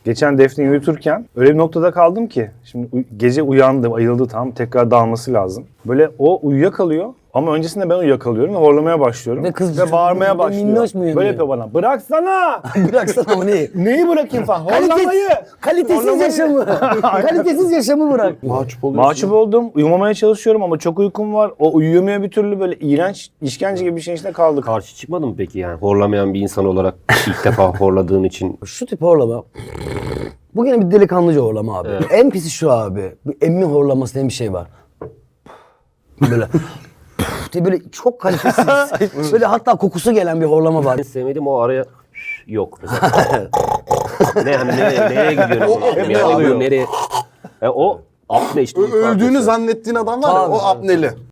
Geçen Defne'yi uyuturken öyle bir noktada kaldım ki. Şimdi gece uyandı, ayıldı tam. Tekrar dalması lazım. Böyle o uyuyakalıyor. Ama öncesinde ben uyuyakalıyorum ve horlamaya başlıyorum. Ve kız ve bağırmaya başlıyor. minnoş mu uyanıyor? Böyle yapıyor bana. Bıraksana! Bıraksana o neyi? Neyi bırakayım falan? Horlamayı! Kalitesiz Horlamayı. yaşamı. Kalitesiz yaşamı bırak. Mahcup oluyorsun. Mahcup oldum. Uyumamaya çalışıyorum ama çok uykum var. O uyuyamıyor bir türlü, böyle iğrenç, işkence gibi bir şeyin içinde kaldık. Karşı çıkmadın mı peki yani? Horlamayan bir insan olarak ilk defa horladığın için. Şu tip horlama. Bu yine bir delikanlıca horlama abi. En pisi şu abi. Bir emmi horlaması diye bir şey var. Böyle diye böyle çok kalitesiz. Böyle hatta kokusu gelen bir horlama var. Ben sevmedim o araya yok. Mesela. Ne yani nereye gidiyorsun? hep Yani alıyor. nereye? O apne işte. Öldüğünü zannettiğin adam var ya, Tabii. o apneli.